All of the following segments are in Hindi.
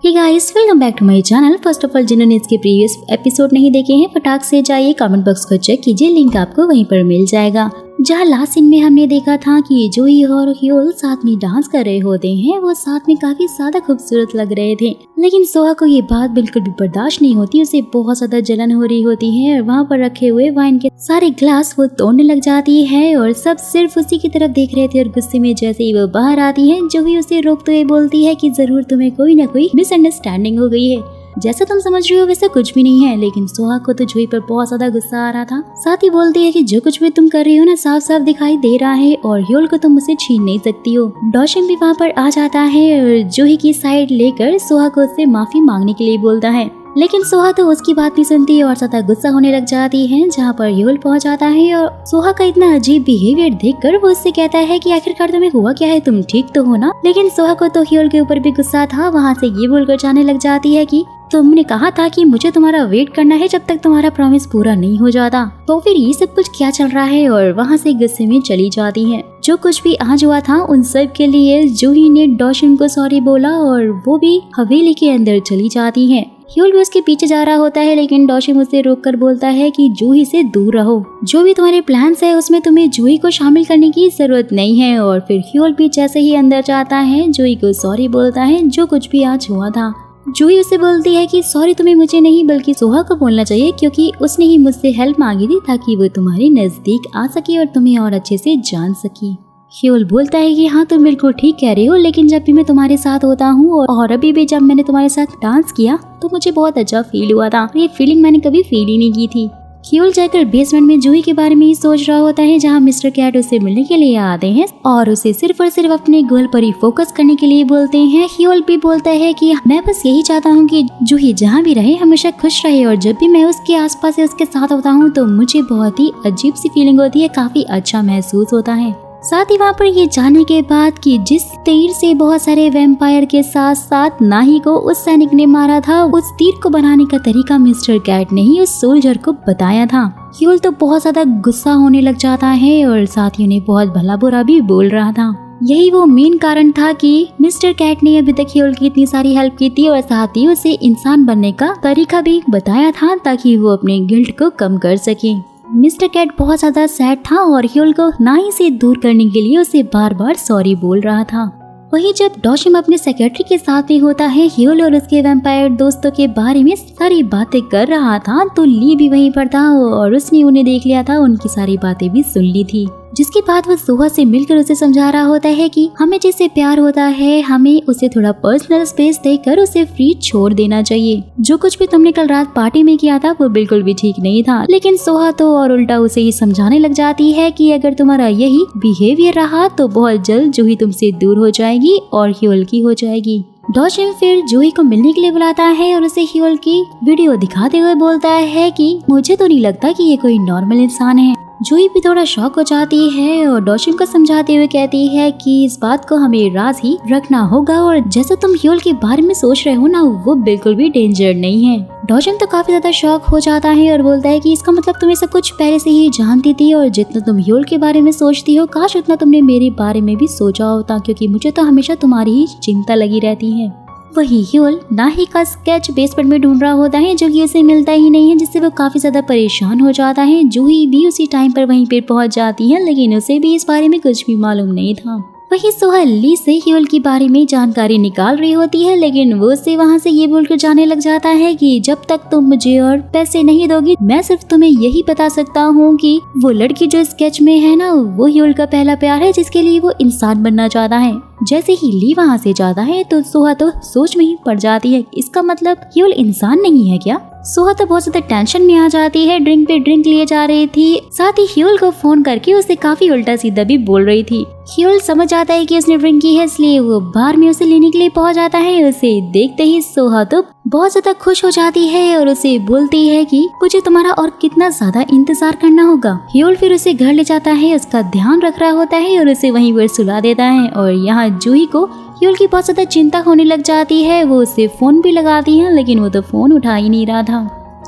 Hey guys, welcome back to my channel. First of all, जिन्होंने इसके प्रीवियस एपिसोड नहीं देखे हैं फटाक से जाइए कमेंट बॉक्स को चेक कीजिए, लिंक आपको वहीं पर मिल जाएगा। जहाँ लास्ट सीन में हमने देखा था कि जूही और ह्योल साथ में डांस कर रहे होते हैं, वो साथ में काफी ज्यादा खूबसूरत लग रहे थे। लेकिन सोहा को ये बात बिल्कुल भी बर्दाश्त नहीं होती, उसे बहुत ज्यादा जलन हो रही होती है और वहाँ पर रखे हुए वाइन के सारे ग्लास वो तोड़ने लग जाती है और सब सिर्फ उसी की तरफ देख रहे थे। और गुस्से में जैसे ही वो बाहर आती है, जूही उसे रोकते हुए बोलती है कि जरूर तुम्हें कोई ना कोई मिसअंडरस्टैंडिंग हो गई है, जैसा तुम समझ रही हो वैसे कुछ भी नहीं है। लेकिन सोहा को तो जूही पर बहुत ज्यादा गुस्सा आ रहा था। साथ ही बोलती है कि जो कुछ भी तुम कर रही हो ना, साफ साफ दिखाई दे रहा है और ह्योल को तुम उसे छीन नहीं सकती हो। डॉशिम भी वहाँ पर आ जाता है और जूही की साइड लेकर सोहा को उससे माफी मांगने के लिए बोलता है, लेकिन सोहा तो उसकी बात नहीं सुनती और ज्यादा गुस्सा होने लग जाती है। जहाँ पर ह्योल पहुँच जाता है और सोहा का इतना अजीब बिहेवियर देखकर वो उससे कहता है कि आखिरकार तुम्हें हुआ क्या है, तुम ठीक तो हो ना। लेकिन सोहा को तो ह्योल के ऊपर भी गुस्सा था। वहाँ से ये बोलकर जाने लग जाती है कि तुमने कहा था कि मुझे तुम्हारा वेट करना है जब तक तुम्हारा प्रॉमिस पूरा नहीं हो जाता, तो फिर ये सब कुछ क्या चल रहा है। और वहाँ से गुस्से में चली जाती है। जो कुछ भी आज हुआ था उन सब के लिए जूही ने डॉशिम को सॉरी बोला और वो भी हवेली के अंदर चली जाती है। ह्योल भी उसके पीछे जा रहा होता है, लेकिन डॉशिम उसे रोककर बोलता है कि जूही से दूर रहो, जो भी तुम्हारे प्लान्स है उसमें तुम्हें जूही को शामिल करने की जरूरत नहीं है। और फिर ह्योल भी जैसे ही अंदर जाता है, जूही को सॉरी बोलता है जो कुछ भी आज हुआ था। जूही उसे बोलती है कि सॉरी तुम्हें मुझे नहीं बल्कि सोहा को बोलना चाहिए, क्योंकि उसने ही मुझसे हेल्प मांगी थी ताकि वो तुम्हारे नजदीक आ सके और तुम्हें और अच्छे से जान सके। ह्योल बोलता है कि हाँ तुम बिल्कुल ठीक कह रहे हो, लेकिन जब भी मैं तुम्हारे साथ होता हूँ और अभी भी जब मैंने तुम्हारे साथ डांस किया तो मुझे बहुत अच्छा फील हुआ था। ये फीलिंग मैंने कभी फील ही नहीं की थी। ह्योल जाकर बेसमेंट में जूही के बारे में ही सोच रहा होता है, जहाँ मिस्टर कैट उसे मिलने के लिए आते हैं और उसे सिर्फ और सिर्फ अपने गोल पर ही फोकस करने के लिए बोलते हैं। ह्योल भी बोलता है कि मैं बस यही चाहता हूँ कि जूही जहाँ भी रहे हमेशा खुश रहे, और जब भी मैं उसके आसपास या उसके साथ होता हूँ तो मुझे बहुत ही अजीब सी फीलिंग होती है, काफी अच्छा महसूस होता है। साथ ही वहाँ पर ये जानने के बाद कि जिस तीर से बहुत सारे वैम्पायर के साथ साथ नाही को उस सैनिक ने मारा था, उस तीर को बनाने का तरीका मिस्टर कैट ने ही उस सोल्जर को बताया था। ह्योल तो बहुत ज्यादा गुस्सा होने लग जाता है और साथ ही उन्हें बहुत भला बुरा भी बोल रहा था। यही वो मेन कारण था कि मिस्टर कैट ने अभी तक ह्योल की इतनी सारी हेल्प की थी और साथ ही उसे इंसान बनने का तरीका भी बताया था ताकि वो अपने गिल्ट को कम कर सके। मिस्टर कैट बहुत ज्यादा सैड था और ह्योल को नाही से दूर करने के लिए उसे बार बार सॉरी बोल रहा था। वहीं जब डॉशिम अपने सेक्रेटरी के साथ में होता है, ह्योल और उसके वैम्पायर दोस्तों के बारे में सारी बातें कर रहा था, तो ली भी वहीं पर था और उसने उन्हें देख लिया था, उनकी सारी बातें भी सुन ली थी। जिसके बाद वो सोहा से मिलकर उसे समझा रहा होता है कि हमें जिससे प्यार होता है हमें उसे थोड़ा पर्सनल स्पेस देकर उसे फ्री छोड़ देना चाहिए। जो कुछ भी तुमने कल रात पार्टी में किया था वो बिल्कुल भी ठीक नहीं था। लेकिन सोहा तो और उल्टा उसे ही समझाने लग जाती है कि अगर तुम्हारा यही बिहेवियर रहा तो बहुत जल्द जूही तुमसे दूर हो जाएगी और ह्योल की हो जाएगी। डॉशिम फिर जूही को मिलने के लिए बुलाता है और उसे ह्योल की वीडियो दिखाते हुए बोलता है कि मुझे तो नहीं लगता कि ये कोई नॉर्मल इंसान है। जूही भी थोड़ा शॉक हो जाती है और डॉशिम को समझाते हुए कहती है कि इस बात को हमें राज ही रखना होगा और जैसा तुम ह्योल के बारे में सोच रहे हो ना, वो बिल्कुल भी डेंजर नहीं है। डॉशिम तो काफी ज्यादा शॉक हो जाता है और बोलता है कि इसका मतलब तुम्हें सब कुछ पहले से ही जानती थी और जितना तुम ह्योल के बारे में सोचती हो काश उतना तुमने मेरे बारे में भी सोचा होता, क्योंकि मुझे तो हमेशा तुम्हारी ही चिंता लगी रहती है। वही ह्योल नाही का स्केच बेसमेंट में ढूंढ रहा होता है, जो कि उसे मिलता ही नहीं है, जिससे वो काफी ज्यादा परेशान हो जाता है। जूही भी उसी टाइम पर वहीं पे पहुंच जाती है, लेकिन उसे भी इस बारे में कुछ भी मालूम नहीं था। वही सोहा ली से ह्योल के बारे में जानकारी निकाल रही होती है, लेकिन वो उसे वहाँ से ये बोलकर जाने लग जाता है कि जब तक तुम मुझे और पैसे नहीं दोगी मैं सिर्फ तुम्हें यही बता सकता हूँ कि वो लड़की जो स्केच में है ना, वो ह्योल का पहला प्यार है जिसके लिए वो इंसान बनना चाहता है। जैसे ही ली वहाँ से जाता है तो सोहा तो सोच में ही पड़ जाती है, इसका मतलब ह्योल इंसान नहीं है क्या। सोहा तो बहुत ज्यादा टेंशन में आ जाती है, ड्रिंक पे ड्रिंक लिए जा रही थी, साथ ही ह्योल को फोन करके उसे काफी उल्टा सीधा भी बोल रही थी। ह्योल समझ जाता है कि उसने ड्रिंक की है, इसलिए वो बार में उसे लेने के लिए पहुंच जाता है। उसे देखते ही सोहा तो बहुत ज्यादा खुश हो जाती है और उसे बोलती है कि मुझे तुम्हारा और कितना ज्यादा इंतजार करना होगा। ह्योल फिर उसे घर ले जाता है, उसका ध्यान रख रहा होता है और उसे वहीं पर सुला देता है। और यहाँ जूही को ह्योल की बहुत ज्यादा चिंता होने लग जाती है। वो उसे फोन भी लगाती है, लेकिन वो तो फोन उठा ही नहीं रहा था।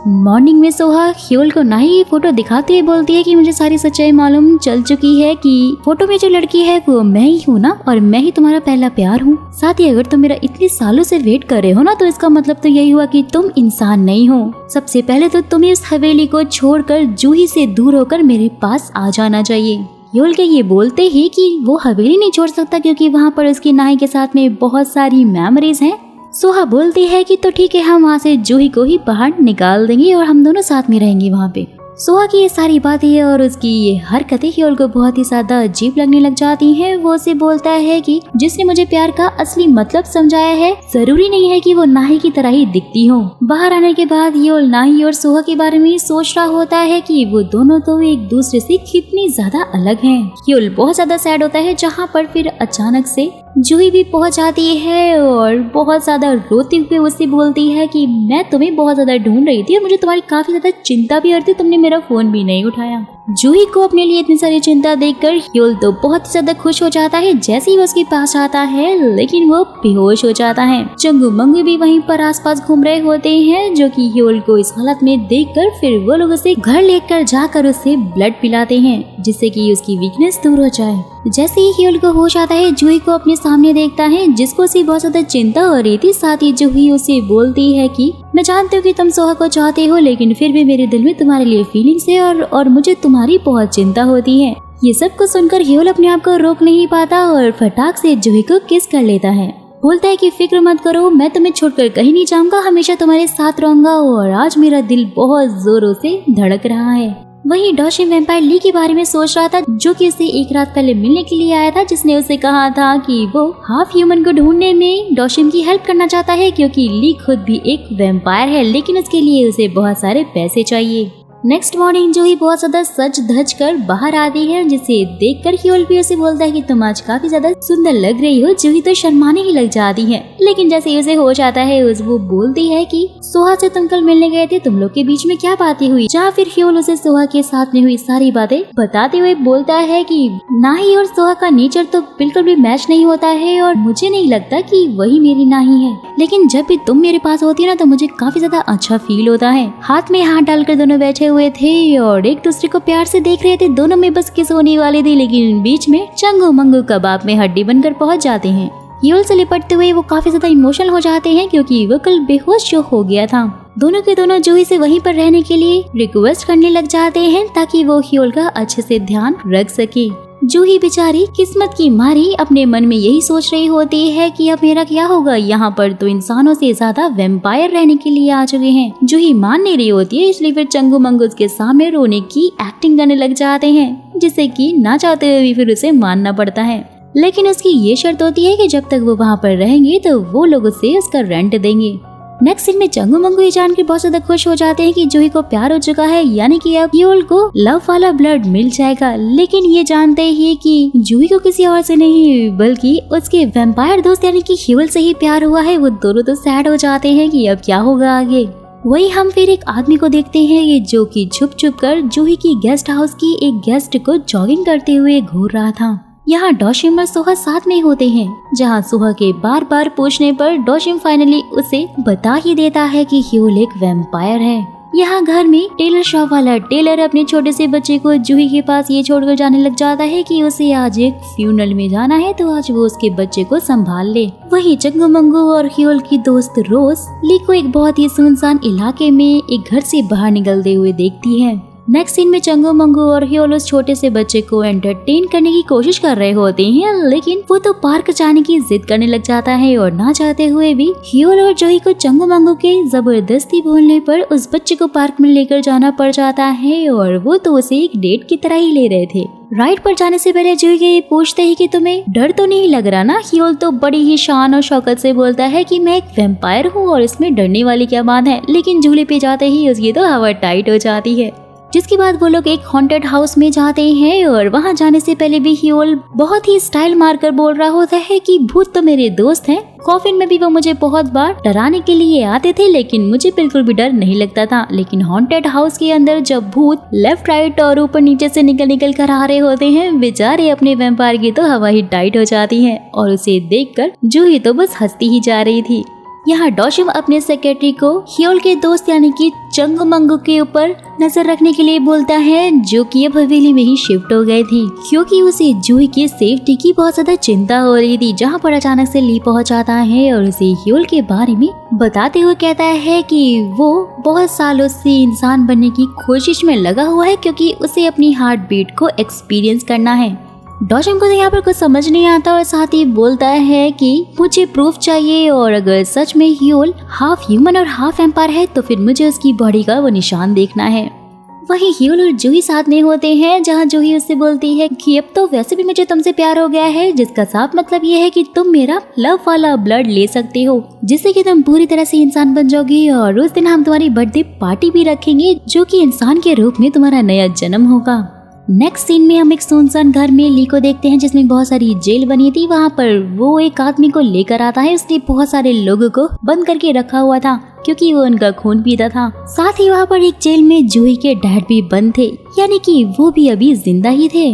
मॉर्निंग में सोहा ह्योल को नाही की फोटो दिखाते हुए बोलती है कि मुझे सारी सच्चाई मालूम चल चुकी है कि फोटो में जो लड़की है वो मैं ही हूँ ना, और मैं ही तुम्हारा पहला प्यार हूँ। साथ ही अगर तुम मेरा इतने सालों से वेट कर रहे हो ना, तो इसका मतलब तो यही हुआ कि तुम इंसान नहीं हो। सबसे पहले तो तुम्हें उस हवेली को छोड़कर जूही से दूर होकर मेरे पास आ जाना चाहिए। ह्योल के ये बोलते ही कि वो हवेली नहीं छोड़ सकता क्योंकि वहाँ पर उसकी नाई के साथ में बहुत सारी मेमोरीज हैं। सोहा बोलती है कि तो ठीक है, हम वहाँ से जूही को ही बाहर निकाल देंगे और हम दोनों साथ में रहेंगे वहाँ पे। सोहा की ये सारी बातें और उसकी ये हरकतें ह्योल को बहुत ही ज्यादा अजीब लगने लग जाती हैं। वो उसे बोलता है कि जिसने मुझे प्यार का असली मतलब समझाया है, जरूरी नहीं है कि वो नाही की तरह ही दिखती हो। बाहर आने के बाद ह्योल नाही और सोहा के बारे में सोच रहा होता है कि वो दोनों तो एक दूसरे से कितनी ज्यादा अलग हैं। ह्योल बहुत ज्यादा सैड होता है, जहाँ पर फिर अचानक से जूही भी पहुंच जाती है और बहुत ज्यादा रोते हुए उससे बोलती है कि मैं तुम्हें बहुत ज्यादा ढूंढ रही थी और मुझे तुम्हारी काफी ज्यादा चिंता भी हो रही थी, तुमने मेरा फोन भी नहीं उठाया। जूही को अपने लिए इतनी सारी चिंता देखकर ह्योल तो बहुत ज्यादा खुश हो जाता है जैसे ही वो उसके पास आता है, लेकिन वो बेहोश हो जाता है। चंगू मंगू भी वहीं पर आसपास घूम रहे होते हैं, जो कि ह्योल को इस हालत में देखकर फिर वो लोग उसे घर लेकर जाकर उसे ब्लड पिलाते हैं जिससे कि उसकी वीकनेस दूर हो जाए। जैसे ही ह्योल को होश आता है, जूही को अपने सामने देखता है जिसको उसे बहुत ज्यादा चिंता हो रही थी। साथ ही जूही उसे बोलती है कि मैं जानती हूँ कि तुम सोहा को चाहते हो, लेकिन फिर भी मेरे दिल में तुम्हारे लिए फीलिंग्स है और मुझे तुम्हारी बहुत चिंता होती है। ये सब कुछ सुनकर ह्योल अपने आप को रोक नहीं पाता और फटाक से जूही को किस कर लेता है। बोलता है कि फिक्र मत करो, मैं तुम्हें छोड़कर कहीं नहीं जाऊंगा, हमेशा तुम्हारे साथ रहूंगा। और आज मेरा दिल बहुत जोरों से धड़क रहा है। वहीं डॉशिम वैम्पायर ली के बारे में सोच रहा था, जो कि उसे एक रात पहले मिलने के लिए आया था, जिसने उसे कहा था कि वो हाफ ह्यूमन को ढूंढने में डॉशिम की हेल्प करना चाहता है क्योंकि ली खुद भी एक वैम्पायर है, लेकिन उसके लिए उसे बहुत सारे पैसे चाहिए। नेक्स्ट मॉर्निंग जूही बहुत ज्यादा सज धज कर बाहर आती है, जिसे देखकर ह्योल भी उसे बोलता है कि तुम आज काफी ज्यादा सुंदर लग रही हो। जूही तो शर्माने ही लग जाती है, लेकिन जैसे ही उसे होश आता है वो बोलती है कि सोहा से तुम कल मिलने गए थे, तुम लोग के बीच में क्या बातें हुई। जहाँ फिर ह्योल उसे सोहा के साथ में हुई सारी बातें बताते हुए बोलता है कि नाही और सोहा का नेचर तो बिल्कुल भी मैच नहीं होता है और मुझे नहीं लगता कि वही मेरी नाही है, लेकिन जब भी तुम मेरे पास होती है ना तो मुझे काफी ज्यादा अच्छा फील होता है। हाथ में हाथ डालकर दोनों बैठे हुए थे और एक दूसरे को प्यार से देख रहे थे। दोनों में बस किस होने वाली थी, लेकिन बीच में चंगू मंगू कबाब में हड्डी बनकर पहुंच जाते हैं। ह्योल से लिपटते हुए वो काफी ज्यादा इमोशनल हो जाते हैं क्योंकि वो कल बेहोश जो हो गया था। दोनों के दोनों जूही से वहीं पर रहने के लिए रिक्वेस्ट करने लग जाते हैं ताकि वो ह्योल का अच्छे से ध्यान रख सके। जूही बेचारी किस्मत की मारी अपने मन में यही सोच रही होती है कि अब मेरा क्या होगा, यहाँ पर तो इंसानों से ज्यादा वैम्पायर रहने के लिए आ चुके हैं। जूही मान नहीं रही होती है, इसलिए फिर चंगू मंगू उसके सामने रोने की एक्टिंग करने लग जाते हैं, जिससे कि ना चाहते हुए भी फिर उसे मानना पड़ता है। लेकिन उसकी ये शर्त होती है कि जब तक वो वहाँ पर रहेंगे तो वो लोग उसे उसका रेंट देंगे। नेक्स्ट सीन में चंगू मंगू ये जानकर बहुत ज्यादा खुश हो जाते हैं कि जूही को प्यार हो चुका है, यानी कि अब ह्योल को लव वाला ब्लड मिल जाएगा। लेकिन ये जानते ही कि जूही को किसी और से नहीं बल्कि उसके वैम्पायर दोस्त यानी कि ह्योल से ही प्यार हुआ है। वो दोनों तो सैड हो जाते हैं कि अब क्या होगा आगे। वही हम फिर एक आदमी को देखते हैं जो कि छुप छुप कर जूही की गेस्ट हाउस की एक गेस्ट को जॉगिंग करते हुए घूर रहा था। यहाँ डॉशिम और सोहा साथ में होते हैं, जहाँ सोहा के बार बार पूछने पर डॉशिम फाइनली उसे बता ही देता है कि ह्योल एक वैम्पायर है। यहाँ घर में टेलर शॉप वाला टेलर अपने छोटे से बच्चे को जूही के पास ये छोड़कर जाने लग जाता है कि उसे आज एक फ्यूनरल में जाना है, तो आज वो उसके बच्चे को संभाल ले। वहीं चंगू मंगू और ह्योल की दोस्त रोज ली को एक बहुत ही सुनसान इलाके में एक घर से बाहर निकलते हुए देखती है। नेक्स्ट सीन में चंगू मंगू और ह्योल उस छोटे से बच्चे को एंटरटेन करने की कोशिश कर रहे होते हैं, लेकिन वो तो पार्क जाने की जिद करने लग जाता है और ना चाहते हुए भी ह्योल और जूही को चंगू मंगू के जबरदस्ती बोलने पर उस बच्चे को पार्क में लेकर जाना पड़ जाता है और वो तो उसे एक डेट की तरह ही ले रहे थे। राइड पर जाने से पहले जूही के ये पूछते ही कि तुम्हें डर तो नहीं लग रहा ना। ह्योल तो बड़ी ही शान और शौकत से बोलता है कि मैं एक वैम्पायर हूँ और इसमें डरने वाली क्या बात है, लेकिन झूले पे जाते ही उसकी तो हवा टाइट हो जाती है। जिसके बाद वो लोग एक हॉन्टेड हाउस में जाते हैं और वहाँ जाने से पहले भी ह्योल बहुत ही स्टाइल मारकर बोल रहा होता है कि भूत तो मेरे दोस्त हैं। कॉफिन में भी वो मुझे बहुत बार डराने के लिए आते थे, लेकिन मुझे बिल्कुल भी डर नहीं लगता था। लेकिन हॉन्टेड हाउस के अंदर जब भूत लेफ्ट राइट और ऊपर नीचे से निकल कर आ रहे होते हैं, बेचारे अपने वैम्पायर की तो हवा ही टाइट हो जाती है और उसे देखकर जूही तो बस हंसती ही जा रही थी। यहाँ डॉशम अपने सेक्रेटरी को ह्योल के दोस्त यानी कि चंगू मंगू के ऊपर नजर रखने के लिए बोलता है, जो कि अब हवेली में ही शिफ्ट हो गए थे क्योंकि उसे जूही की सेफ्टी की बहुत ज्यादा चिंता हो रही थी। जहाँ पर अचानक से ली पहुंच आता है और उसे ह्योल के बारे में बताते हुए कहता है कि वो बहुत सालों से इंसान बनने की कोशिश में लगा हुआ है क्योंकि उसे अपनी हार्ट बीट को एक्सपीरियंस करना है। डॉशम को तो यहाँ पर कुछ समझ नहीं आता और साथ ही बोलता है कि मुझे प्रूफ चाहिए और अगर सच में ह्योल हाफ ह्यूमन और हाफ एम्पायर है तो फिर मुझे उसकी बॉडी का वो निशान देखना है। वहीं ह्योल और जूही साथ में होते हैं, जहाँ जूही उससे बोलती है कि अब तो वैसे भी मुझे तुमसे प्यार हो गया है, जिसका साफ मतलब ये है कि तुम मेरा लव वाला ब्लड ले सकते हो, जिससे कि तुम पूरी तरह से इंसान बन जाओगी और उस दिन हम तुम्हारी बर्थडे पार्टी भी रखेंगे जो कि इंसान के रूप में तुम्हारा नया जन्म होगा। नेक्स्ट सीन में हम एक सुनसान घर में ली को देखते हैं जिसमें बहुत सारी जेल बनी थी। वहाँ पर वो एक आदमी को लेकर आता है। उसने बहुत सारे लोगों को बंद करके रखा हुआ था क्योंकि वो उनका खून पीता था। साथ ही वहाँ पर एक जेल में जूही के डैड भी बंद थे, यानी कि वो भी अभी जिंदा ही थे।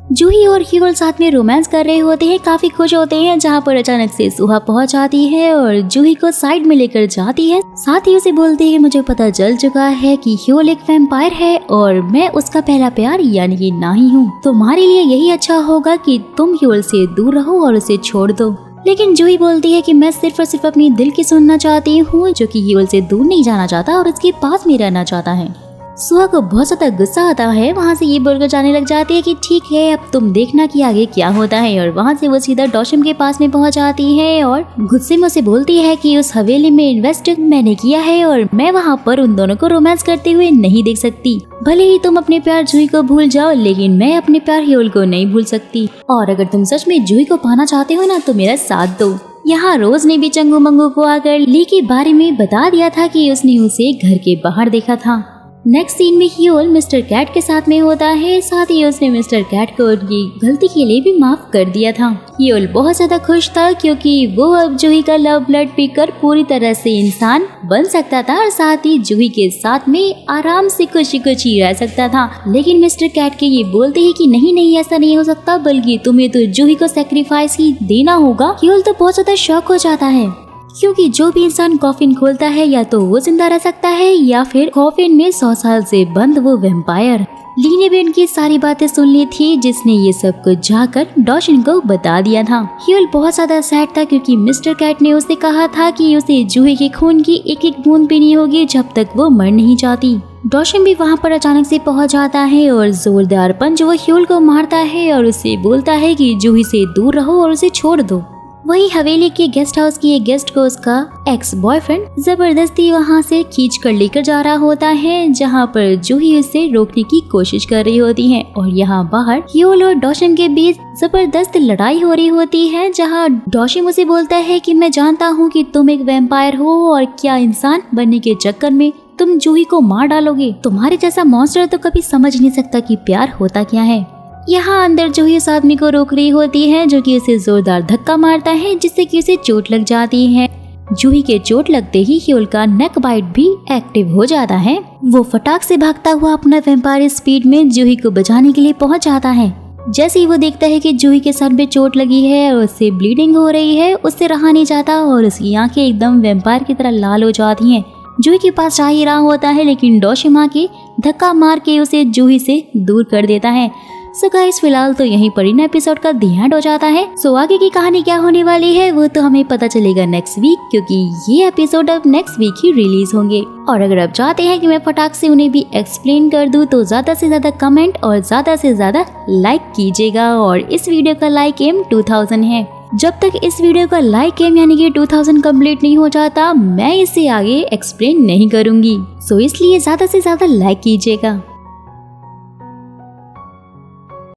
जूही और ह्योल साथ में रोमांस कर रहे होते हैं, काफी खुश होते हैं, जहाँ पर अचानक से सुहा पहुंच आती है और जूही को साइड में लेकर जाती है। साथ ही उसे बोलती है, मुझे पता चल चुका है कि ह्योल एक वैम्पायर है और मैं उसका पहला प्यार यानी कि नाही हूँ। तुम्हारे लिए यही अच्छा होगा कि तुम ह्योल से दूर रहो और उसे छोड़ दो। लेकिन जूही बोलती है कि मैं सिर्फ और सिर्फ अपनी दिल की सुनना चाहती हूँ, जो कि ह्योल से दूर नहीं जाना चाहता और उसके पास में रहना चाहता है। सुहा को बहुत ज्यादा गुस्सा आता है। वहाँ से ये बोलकर जाने लग जाती है कि ठीक है, अब तुम देखना कि आगे क्या होता है। और वहाँ से वो सीधा डॉशम के पास में पहुँच जाती है और गुस्से में उसे बोलती है कि उस हवेली में इन्वेस्ट मैंने किया है और मैं वहाँ पर उन दोनों को रोमांस करते हुए नहीं देख सकती। भले ही तुम अपने प्यार जूही को भूल जाओ, लेकिन मैं अपने प्यार ह्योल को नहीं भूल सकती। और अगर तुम सच में जूही को पाना चाहते हो ना तो मेरा साथ दो। यहाँ रोज ने भी चंगू मंगू को आकर ली के बारे में बता दिया था कि उसने उसे घर के बाहर देखा था। नेक्स्ट सीन में ह्योल मिस्टर कैट के साथ में होता है। साथ ही उसने मिस्टर कैट को उनकी गलती के लिए भी माफ कर दिया था। ह्योल बहुत ज्यादा खुश था क्योंकि वो अब जूही का लव ब्लड पीकर पूरी तरह से इंसान बन सकता था और साथ ही जूही के साथ में आराम से खुशी खुशी रह सकता था। लेकिन मिस्टर कैट के ये बोलते हैं कि नहीं ऐसा नहीं हो सकता, बल्कि तुम्हें तो जूही को सेक्रीफाइस ही देना होगा। ह्योल तो बहुत ज्यादा शॉक हो जाता है क्योंकि जो भी इंसान कॉफिन खोलता है या तो वो जिंदा रह सकता है या फिर कॉफिन में 100 साल से बंद वो वैम्पायर। ली ने भी उनकी सारी बातें सुन ली थी, जिसने ये सब कुछ जाकर डॉशन को बता दिया था। ह्योल बहुत ज्यादा सैड था क्योंकि मिस्टर कैट ने उसे कहा था कि उसे जूही के खून की एक एक बूंद पीनी होगी जब तक वो मर नहीं जाती। डॉशन भी वहाँ पर अचानक से पहुँच जाता है और जोरदार पंच वो ह्योल को मारता है और उसे बोलता है कि जूही से दूर रहो और उसे छोड़ दो। वही हवेली के गेस्ट हाउस की एक गेस्ट को उसका एक्स बॉयफ्रेंड जबरदस्ती वहां से खींच कर लेकर जा रहा होता है, जहां पर जूही उसे रोकने की कोशिश कर रही होती है। और यहाँ बाहर ह्योल और डॉशम के बीच जबरदस्त लड़ाई हो रही होती है, जहां डॉशम उसे बोलता है कि मैं जानता हूँ कि तुम एक वैम्पायर हो और क्या इंसान बनने के चक्कर में तुम जूही को मार डालोगे। तुम्हारे जैसा मॉन्स्टर तो कभी समझ नहीं सकता कि प्यार होता क्या है। यहाँ अंदर जूही उस आदमी को रोक रही होती है, जो कि उसे जोरदार धक्का मारता है, जिससे कि उसे चोट लग जाती है। जूही के चोट लगते ही ह्योल का नेक बाइट भी एक्टिव हो जाता है। वो फटाक से भागता हुआ अपना वैम्पायर स्पीड में जूही को बचाने के लिए पहुंच जाता है। जैसे ही वो देखता है कि जूही के सर पे चोट लगी है और उससे ब्लीडिंग हो रही है, उससे रहा नहीं जाता और उसकी आंखें एकदम वैम्पायर की तरह लाल हो जाती हैं। जूही के पास जा ही रहा होता है, लेकिन डॉशम आके धक्का मार के उसे जूही से दूर कर देता है। सो गाइस, फिलहाल तो यहीं पर इन एपिसोड का दी एंड हो जाता है। सो आगे की कहानी क्या होने वाली है वो तो हमें पता चलेगा नेक्स्ट वीक, क्योंकि ये एपिसोड अब नेक्स्ट वीक ही रिलीज होंगे। और अगर आप चाहते हैं कि मैं फटाक से उन्हें भी एक्सप्लेन कर दूं तो ज्यादा से ज्यादा कमेंट और ज्यादा से ज्यादा लाइक कीजिएगा। और इस वीडियो का लाइक एम 2000 है। जब तक इस वीडियो का लाइक एम यानी कि 2000 कंप्लीट नहीं हो जाता, मैं इसे आगे एक्सप्लेन नहीं करूंगी। सो इसलिए ज्यादा से ज्यादा लाइक कीजिएगा।